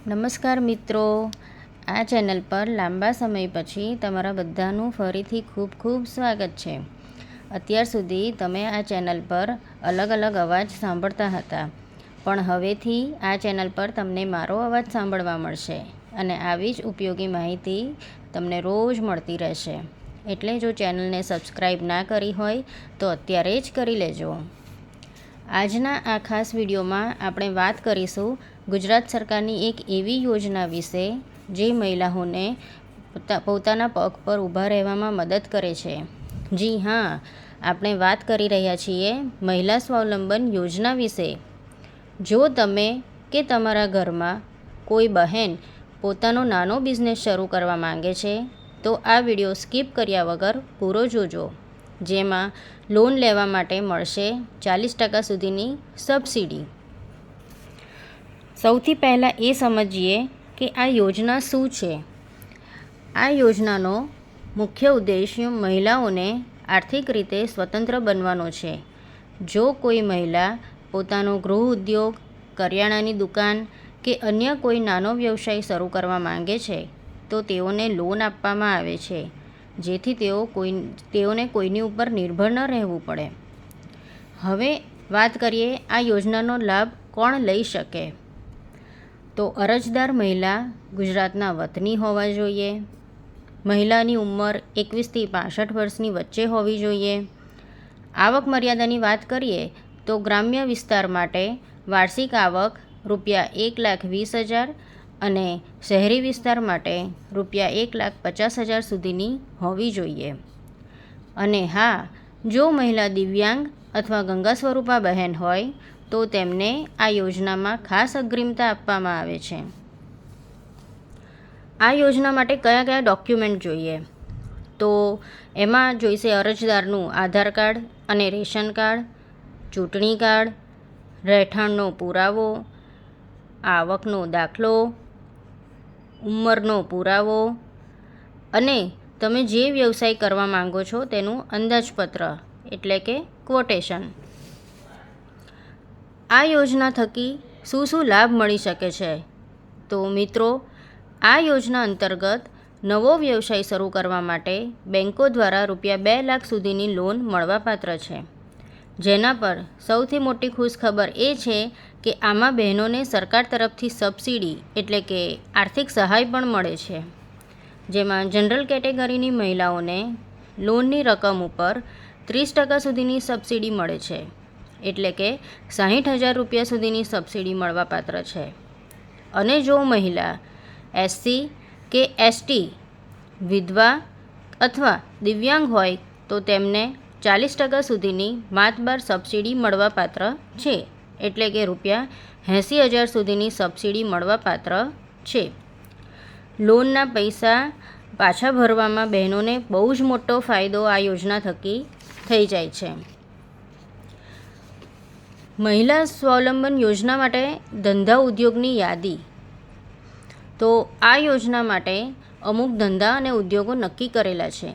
નમસ્કાર મિત્રો, આ ચેનલ પર લાંબા સમય પછી તમારા બધાનું ફરીથી ખૂબ ખૂબ સ્વાગત છે. અત્યાર સુધી તમે આ ચેનલ પર અલગ અલગ અવાજ સાંભળતા હતા, પણ હવેથી આ ચેનલ પર તમને મારો અવાજ સાંભળવા મળશે અને આવી જ ઉપયોગી માહિતી તમને રોજ મળતી રહેશે. એટલે જો ચેનલને સબસ્ક્રાઈબ ના કરી હોય તો અત્યારે જ કરી લેજો. આજના આ ખાસ વિડીયોમાં આપણે વાત કરીશું ગુજરાત સરકારની એક એવી યોજના વિશે જે મહિલાઓને પોતાના પગ પર ઊભા રહેવામાં મદદ કરે છે. જી હા, આપણે વાત કરી રહ્યા છીએ મહિલા સ્વાવલંબન યોજના વિશે. જો તમે કે તમારા ઘરમાં કોઈ બહેન પોતાનો નાનો બિઝનેસ શરૂ કરવા માંગે છે તો આ વિડીયો સ્કીપ કર્યા વગર પૂરો જોજો, જેમાં લોન લેવા માટે મળશે 40% સુધીની સબસિડી. સૌથી પહેલાં એ સમજીએ કે આ યોજના શું છે. આ યોજનાનો મુખ્ય ઉદ્દેશ્ય મહિલાઓને આર્થિક રીતે સ્વતંત્ર બનવાનો છે. જો કોઈ મહિલા પોતાનો ગૃહ ઉદ્યોગ, કરિયાણાની દુકાન કે અન્ય કોઈ નાનો વ્યવસાય શરૂ કરવા માંગે છે તો તેઓને લોન આપવામાં આવે છે, જેથી તેઓને કોઈની ઉપર નિર્ભર ન રહેવું પડે. હવે વાત કરીએ આ યોજનાનો લાભ કોણ લઈ શકે. તો અરજદાર મહિલા ગુજરાતના વતની હોવા જોઈએ. મહિલાની ઉંમર 21થી 65 વર્ષની વચ્ચે હોવી જોઈએ. આવક મર્યાદાની વાત કરીએ તો ગ્રામ્ય વિસ્તાર માટે વાર્ષિક આવક ₹1,20,000 અને શહેરી વિસ્તાર માટે ₹1,50,000 સુધીની હોવી જોઈએ. અને હા, જો મહિલા દિવ્યાંગ અથવા ગંગા સ્વરૂપા બહેન હોય તો તેમને આ યોજનામાં ખાસ અગ્રિમતા આપવામાં આવે છે. આ યોજના માટે કયા કયા ડોક્યુમેન્ટ જોઈએ, તો એમાં જોઈશે અરજદારનું આધાર કાર્ડ અને રેશન કાર્ડ, ચૂંટણી કાર્ડ, રહેઠાણનો પુરાવો, આવકનો દાખલો, ઉંમરનો પુરાવો અને તમે જે વ્યવસાય કરવા માંગો છો તેનું અંદાજપત્ર એટલે કે ક્વોટેશન. આ યોજના થકી શું શું લાભ મળી શકે છે, તો મિત્રો આ યોજના અંતર્ગત નવો વ્યવસાય શરૂ કરવા માટે બેન્કો દ્વારા ₹2 લાખ સુધીની લોન મળવાપાત્ર છે. જેના પર સૌથી મોટી ખુશખબર એ છે કે આમાં બહેનોને સરકાર તરફથી સબસિડી એટલે કે આર્થિક સહાય પણ મળે છે. જેમાં જનરલ કેટેગરીની મહિલાઓને લોનની રકમ ઉપર 30% સુધીની સબસિડી મળે છે, એટલે કે ₹60,000 સુધીની સબસિડી મળવાપાત્ર છે. અને જો મહિલા SC કે ST, વિધવા અથવા દિવ્યાંગ હોય તો તેમને 40% સુધીની માતબાર સબસિડી મળવાપાત્ર છે, એટલે કે ₹80,000 સુધીની સબસિડી મળવાપાત્ર છે. લોનના પૈસા પાછા ભરવામાં બહેનોને બહુ જ મોટો ફાયદો આ યોજના થકી થઈ જાય છે. મહિલા સ્વાવલંબન યોજના માટે ધંધા ઉદ્યોગની યાદી. તો આ યોજના માટે અમુક ધંધા અને ઉદ્યોગો નક્કી કરેલા છે,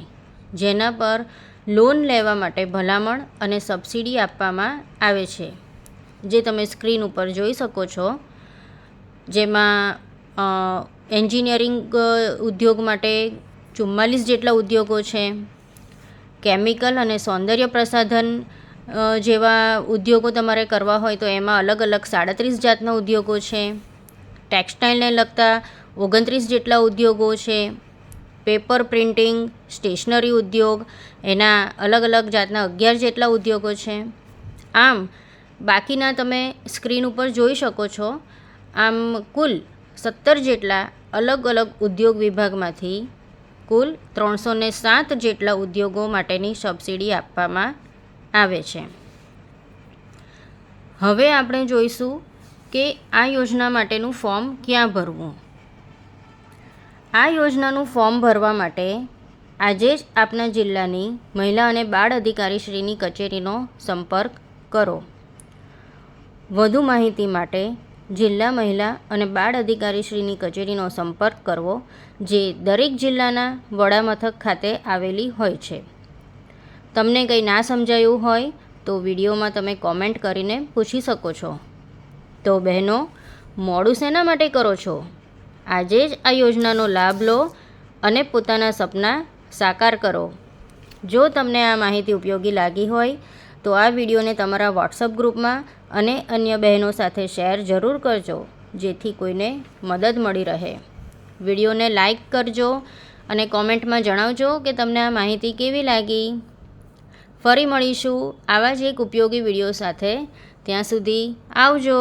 જેના પર લોન લેવા માટે ભલામણ અને સબસિડી આપવામાં આવે છે, જે તમે સ્ક્રીન ઉપર જોઈ શકો છો. જેમાં એન્જિનિયરિંગ ઉદ્યોગ માટે 44 જેટલા ઉદ્યોગો છે. કેમિકલ અને સૌંદર્ય પ્રસાધન જેવા ઉદ્યોગો તમારે કરવા હોય તો એમાં અલગ અલગ 37 જાતના ઉદ્યોગો છે. ટેક્સટાઇલને લગતા 29 જેટલા ઉદ્યોગો છે. પેપર પ્રિન્ટિંગ, સ્ટેશનરી ઉદ્યોગ, એના અલગ અલગ જાતના 11 જેટલા ઉદ્યોગો છે. આમ બાકીના તમે સ્ક્રીન ઉપર જોઈ શકો છો. આમ કુલ 17 જેટલા અલગ અલગ ઉદ્યોગ વિભાગમાંથી કુલ 307 જેટલા ઉદ્યોગો માટેની સબસિડી આપવામાં આવે છે. હવે આપણે જોઈશું કે આ યોજના માટેનું ફોર્મ ક્યાં ભરવું. આ યોજનાનું ફોર્મ ભરવા માટે આજે જ આપના જિલ્લાની મહિલા અને બાળ અધિકારીશ્રીની કચેરીનો સંપર્ક કરો. વધુ માહિતી માટે જિલ્લા મહિલા અને બાળ અધિકારીશ્રીની કચેરીનો સંપર્ક કરવો, જે દરેક જિલ્લાના વડામથક ખાતે આવેલી હોય છે. તમને કંઈ ના સમજાયું હોય તો વિડીયોમાં તમે કોમેન્ટ કરીને પૂછી શકો છો. તો બહેનો, મોડું શેના માટે કરો છો? આજે જ આ યોજનાનો લાભ લો અને પોતાના સપના સાકાર કરો. જો તમને આ માહિતી ઉપયોગી લાગી હોય તો આ વિડીયોને તમારા વોટ્સઅપ ગ્રુપમાં અને અન્ય બહેનો સાથે શેર જરૂર કરજો, જેથી કોઈને મદદ મળી રહે. વિડીયોને લાઈક કરજો અને કોમેન્ટમાં જણાવજો કે તમને આ માહિતી કેવી લાગી. ફરી મળીશું આવા જ એક ઉપયોગી વિડીયો સાથે. ત્યાં સુધી આવજો.